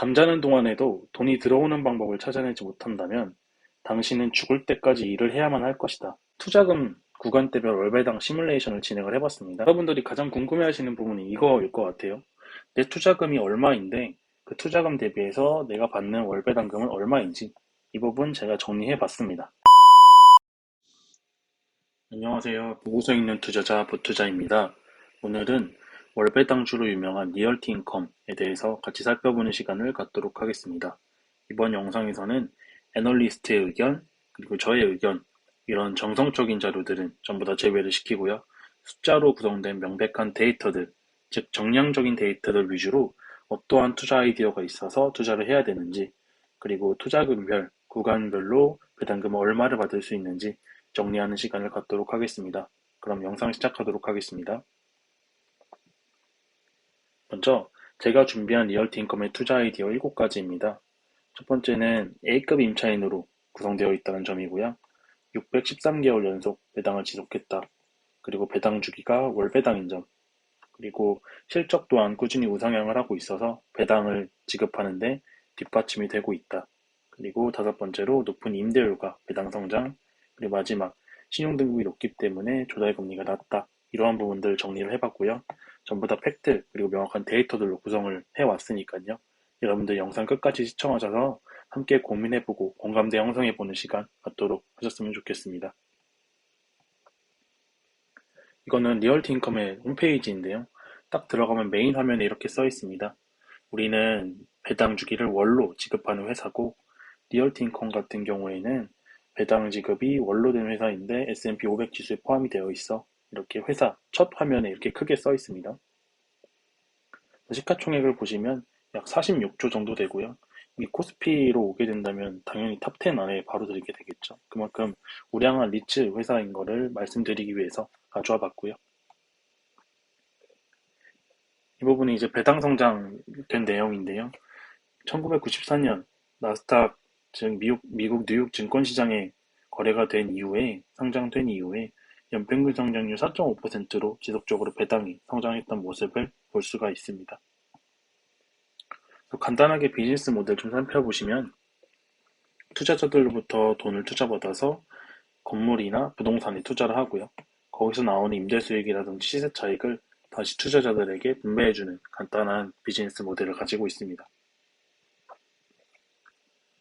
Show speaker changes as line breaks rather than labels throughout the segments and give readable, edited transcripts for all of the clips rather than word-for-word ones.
잠자는 동안에도 돈이 들어오는 방법을 찾아내지 못한다면 당신은 죽을 때까지 일을 해야만 할 것이다. 투자금 구간대별 월배당 시뮬레이션을 진행을 해봤습니다. 여러분들이 가장 궁금해하시는 부분이 이거일 것 같아요. 내 투자금이 얼마인데 그 투자금 대비해서 내가 받는 월배당금은 얼마인지 이 부분 제가 정리해봤습니다. 안녕하세요. 보고서 읽는 투자자 부투자입니다. 오늘은 월배당주로 유명한 리얼티 인컴에 대해서 같이 살펴보는 시간을 갖도록 하겠습니다. 이번 영상에서는 애널리스트의 의견, 그리고 저의 의견, 이런 정성적인 자료들은 전부 다 제외를 시키고요. 숫자로 구성된 명백한 데이터들, 즉 정량적인 데이터들 위주로 어떠한 투자 아이디어가 있어서 투자를 해야 되는지, 그리고 투자금별, 구간별로 배당금 얼마를 받을 수 있는지 정리하는 시간을 갖도록 하겠습니다. 그럼 영상 시작하도록 하겠습니다. 먼저 제가 준비한 리얼티 인컴의 투자 아이디어 7가지입니다. 첫 번째는 A급 임차인으로 구성되어 있다는 점이고요. 613개월 연속 배당을 지속했다. 그리고 배당 주기가 월배당인 점. 그리고 실적 또한 꾸준히 우상향을 하고 있어서 배당을 지급하는데 뒷받침이 되고 있다. 그리고 다섯 번째로 높은 임대료가 배당 성장. 그리고 마지막 신용등급이 높기 때문에 조달금리가 낮다. 이러한 부분들 정리를 해봤고요. 전부 다 팩트 그리고 명확한 데이터들로 구성을 해왔으니까요. 여러분들 영상 끝까지 시청하셔서 함께 고민해보고 공감대 형성해보는 시간 갖도록 하셨으면 좋겠습니다. 이거는 리얼티 인컴의 홈페이지인데요. 딱 들어가면 메인 화면에 이렇게 써 있습니다. 우리는 배당 주기를 월로 지급하는 회사고, 리얼티 인컴 같은 경우에는 배당 지급이 월로 된 회사인데 S&P 500 지수에 포함이 되어 있어. 이렇게 회사 첫 화면에 이렇게 크게 써 있습니다. 시가총액을 보시면 약 46조 정도 되고요. 이 코스피로 오게 된다면 당연히 탑10 안에 바로 들게 되겠죠. 그만큼 우량한 리츠 회사인 거를 말씀드리기 위해서 가져와 봤고요. 이 부분이 이제 배당 성장된 내용인데요. 1994년 나스닥, 즉 미국 뉴욕 증권시장에 거래가 된 이후에, 상장된 이후에 연평균 성장률 4.5%로 지속적으로 배당이 성장했던 모습을 볼 수가 있습니다. 간단하게 비즈니스 모델 좀 살펴보시면 투자자들로부터 돈을 투자받아서 건물이나 부동산에 투자를 하고요. 거기서 나오는 임대 수익이라든지 시세 차익을 다시 투자자들에게 분배해주는 간단한 비즈니스 모델을 가지고 있습니다.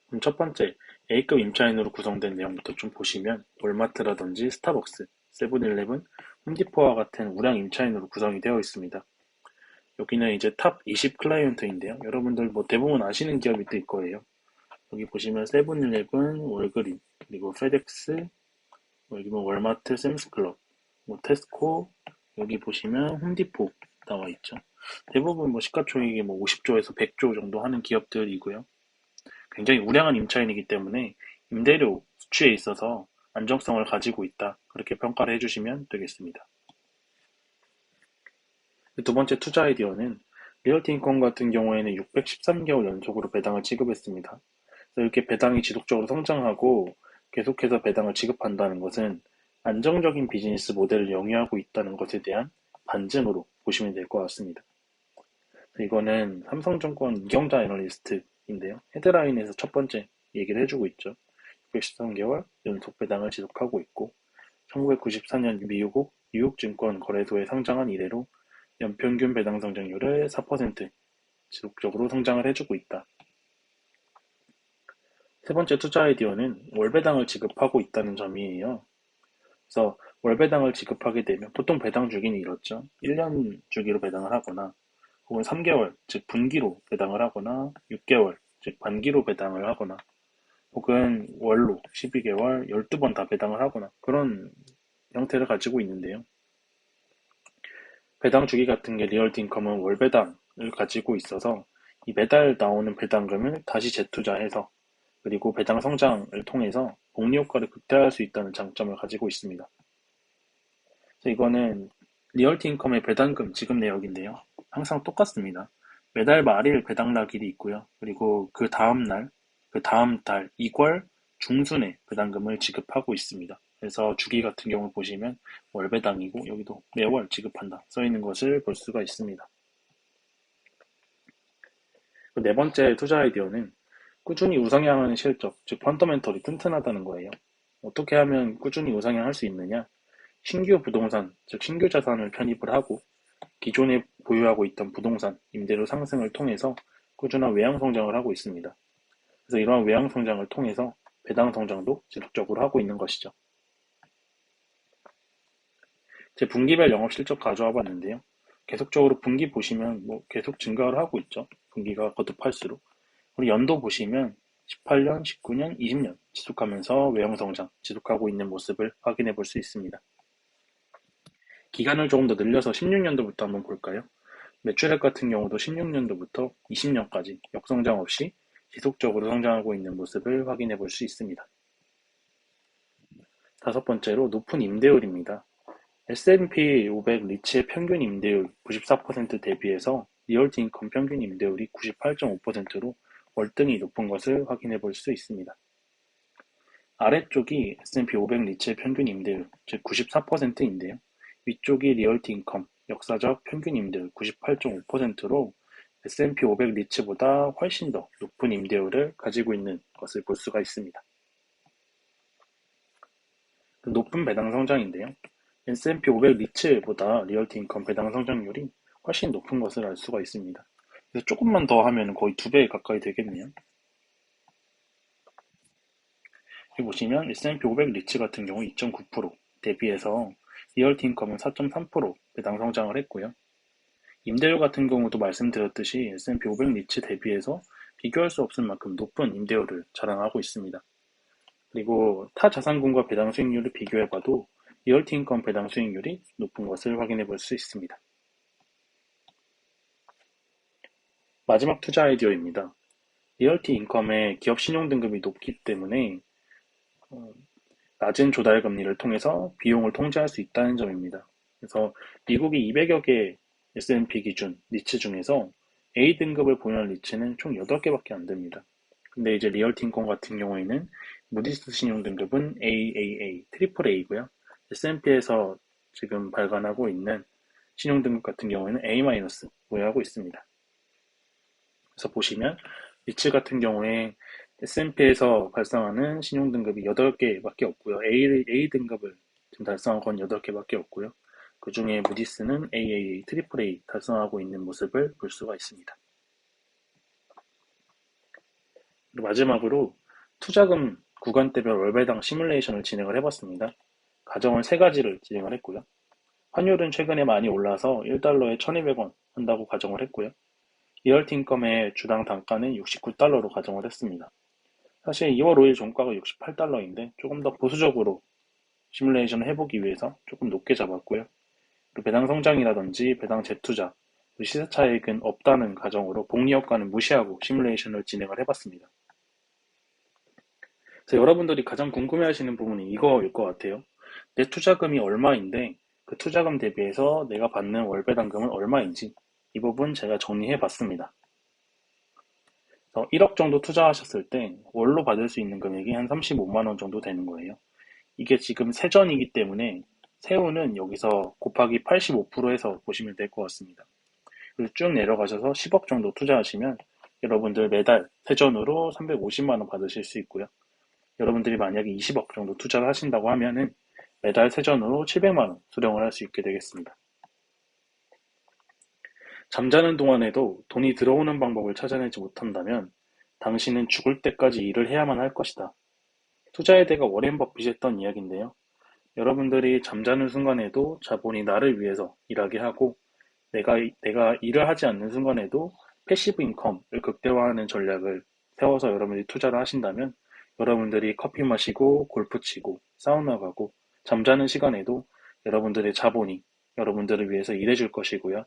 그럼 첫 번째, A급 임차인으로 구성된 내용부터 좀 보시면 월마트라든지 스타벅스, 세븐일레븐, 홈디포와 같은 우량 임차인으로 구성이 되어 있습니다. 여기는 이제 탑 20 클라이언트인데요. 여러분들 뭐 대부분 아시는 기업이 뜰 거예요. 여기 보시면 세븐일레븐, 월그린, 그리고 페덱스, 여기 뭐 월마트, 샘스클럽, 뭐 테스코, 여기 보시면 홈디포 나와 있죠. 대부분 뭐 시가총액이 뭐 50조에서 100조 정도 하는 기업들이고요. 굉장히 우량한 임차인이기 때문에 임대료 수취에 있어서 안정성을 가지고 있다. 그렇게 평가를 해주시면 되겠습니다. 두 번째 투자 아이디어는 리얼티 인컴 같은 경우에는 613개월 연속으로 배당을 지급했습니다. 그래서 이렇게 배당이 지속적으로 성장하고 계속해서 배당을 지급한다는 것은 안정적인 비즈니스 모델을 영위하고 있다는 것에 대한 반증으로 보시면 될 것 같습니다. 이거는 삼성증권 이경자 애널리스트인데요. 헤드라인에서 첫 번째 얘기를 해주고 있죠. 613개월 연속 배당을 지속하고 있고 1994년 미국 뉴욕증권 거래소에 상장한 이래로 연평균 배당 성장률을 4% 지속적으로 성장을 해주고 있다. 세 번째 투자 아이디어는 월배당을 지급하고 있다는 점이에요. 그래서 월배당을 지급하게 되면 보통 배당 주기는 이렇죠. 1년 주기로 배당을 하거나 혹은 3개월, 즉 분기로 배당을 하거나 6개월, 즉 반기로 배당을 하거나 혹은 월로 12개월, 12번 다 배당을 하거나 그런 형태를 가지고 있는데요. 배당 주기 같은 게 리얼티 인컴은 월배당을 가지고 있어서 이 매달 나오는 배당금을 다시 재투자해서 그리고 배당 성장을 통해서 복리 효과를 극대화할 수 있다는 장점을 가지고 있습니다. 그래서 이거는 리얼티 인컴의 배당금 지급 내역인데요. 항상 똑같습니다. 매달 말일 배당 날일이 있고요. 그리고 그 다음 날, 그 다음 달 2월 중순에 배당금을 지급하고 있습니다. 그래서 주기 같은 경우 보시면 월배당이고 여기도 매월 지급한다 써 있는 것을 볼 수가 있습니다. 네 번째 투자 아이디어는 꾸준히 우상향하는 실적, 즉 펀더멘털이 튼튼하다는 거예요. 어떻게 하면 꾸준히 우상향할 수 있느냐? 신규 부동산, 즉 신규 자산을 편입을 하고 기존에 보유하고 있던 부동산, 임대료 상승을 통해서 꾸준한 외형 성장을 하고 있습니다. 그래서 이러한 외형 성장을 통해서 배당 성장도 지속적으로 하고 있는 것이죠. 제 분기별 영업 실적 가져와 봤는데요. 계속적으로 분기 보시면 계속 증가를 하고 있죠. 분기가 거듭할수록. 그리고 연도 보시면 18년, 19년, 20년 지속하면서 외형 성장 지속하고 있는 모습을 확인해 볼 수 있습니다. 기간을 조금 더 늘려서 16년도부터 한번 볼까요? 매출액 같은 경우도 16년도부터 20년까지 역성장 없이 지속적으로 성장하고 있는 모습을 확인해 볼 수 있습니다. 다섯 번째로 높은 임대율입니다. S&P 500 리츠의 평균 임대율 94% 대비해서 리얼티 인컴 평균 임대율이 98.5%로 월등히 높은 것을 확인해 볼 수 있습니다. 아래쪽이 S&P 500 리츠의 평균 임대율, 즉 94%인데요. 위쪽이 리얼티 인컴, 역사적 평균 임대율 98.5%로 S&P 500 리츠보다 훨씬 더 높은 임대율을 가지고 있는 것을 볼 수가 있습니다. 높은 배당 성장인데요. S&P 500 리츠보다 리얼티 인컴 배당 성장률이 훨씬 높은 것을 알 수가 있습니다. 그래서 조금만 더 하면 거의 2배 가까이 되겠네요. 여기 보시면 S&P 500 리츠 같은 경우 2.9% 대비해서 리얼티 인컴은 4.3% 배당 성장을 했고요. 임대료 같은 경우도 말씀드렸듯이 S&P 500 리츠 대비해서 비교할 수 없을 만큼 높은 임대료를 자랑하고 있습니다. 그리고 타 자산군과 배당 수익률을 비교해봐도 리얼티 인컴 배당 수익률이 높은 것을 확인해 볼 수 있습니다. 마지막 투자 아이디어입니다. 리얼티 인컴의 기업 신용 등급이 높기 때문에 어, 낮은 조달 금리를 통해서 비용을 통제할 수 있다는 점입니다. 그래서 미국이 200여 개 S&P 기준 리츠 중에서 A 등급을 보유한 리츠는 총 8개밖에 안 됩니다. 근데 이제 리얼티 인컴 같은 경우에는 무디스 신용 등급은 AAA, 트리플 A고요. S&P에서 지금 발간하고 있는 신용 등급 같은 경우에는 A- 보유하고 있습니다. 그래서 보시면 리츠 같은 경우에 S&P에서 발행하는 신용 등급이 8개밖에 없고요. A 등급을 지금 달성한 건 8개밖에 없고요. 그 중에 무디스는 AAA, 트리플 A 달성하고 있는 모습을 볼 수가 있습니다. 그리고 마지막으로 투자금 구간대별 월배당 시뮬레이션을 진행을 해봤습니다. 가정을 3가지를 진행을 했고요. 환율은 최근에 많이 올라서 1달러에 1,200원 한다고 가정을 했고요. 리얼티 인컴의 주당 단가는 69달러로 가정을 했습니다. 사실 2월 5일 종가가 68달러인데 조금 더 보수적으로 시뮬레이션을 해보기 위해서 조금 높게 잡았고요. 그리고 배당 성장이라든지 배당 재투자, 시세 차익은 없다는 가정으로 복리 효과는 무시하고 시뮬레이션을 진행을 해봤습니다. 그래서 여러분들이 가장 궁금해하시는 부분이 이거일 것 같아요. 내 투자금이 얼마인데 그 투자금 대비해서 내가 받는 월배당금은 얼마인지 이 부분 제가 정리해봤습니다. 1억 정도 투자하셨을 때 월로 받을 수 있는 금액이 한 35만 원 정도 되는 거예요. 이게 지금 세전이기 때문에 세후는 여기서 곱하기 85% 해서 보시면 될 것 같습니다. 그리고 쭉 내려가셔서 10억 정도 투자하시면 여러분들 매달 세전으로 350만 원 받으실 수 있고요. 여러분들이 만약에 20억 정도 투자를 하신다고 하면은 매달 세전으로 700만 원 수령을 할 수 있게 되겠습니다. 잠자는 동안에도 돈이 들어오는 방법을 찾아내지 못한다면 당신은 죽을 때까지 일을 해야만 할 것이다. 투자의 대가 워렌 버핏이 했던 이야기인데요. 여러분들이 잠자는 순간에도 자본이 나를 위해서 일하게 하고 내가 일을 하지 않는 순간에도 패시브 인컴을 극대화하는 전략을 세워서 여러분들이 투자를 하신다면 여러분들이 커피 마시고 골프 치고 사우나 가고 잠자는 시간에도 여러분들의 자본이 여러분들을 위해서 일해줄 것이고요.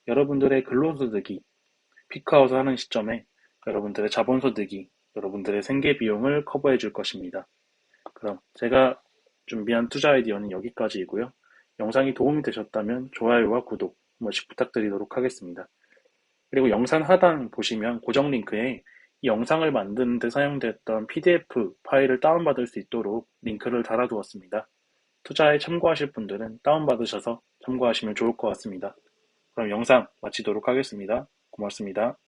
여러분들의 근로소득이 피크아웃 하는 시점에 여러분들의 자본소득이 여러분들의 생계비용을 커버해 줄 것입니다. 그럼 제가 준비한 투자 아이디어는 여기까지이고요. 영상이 도움이 되셨다면 좋아요와 구독 한 번씩 부탁드리도록 하겠습니다. 그리고 영상 하단 보시면 고정 링크에 이 영상을 만드는 데 사용됐던 PDF 파일을 다운받을 수 있도록 링크를 달아두었습니다. 투자에 참고하실 분들은 다운받으셔서 참고하시면 좋을 것 같습니다. 그럼 영상 마치도록 하겠습니다. 고맙습니다.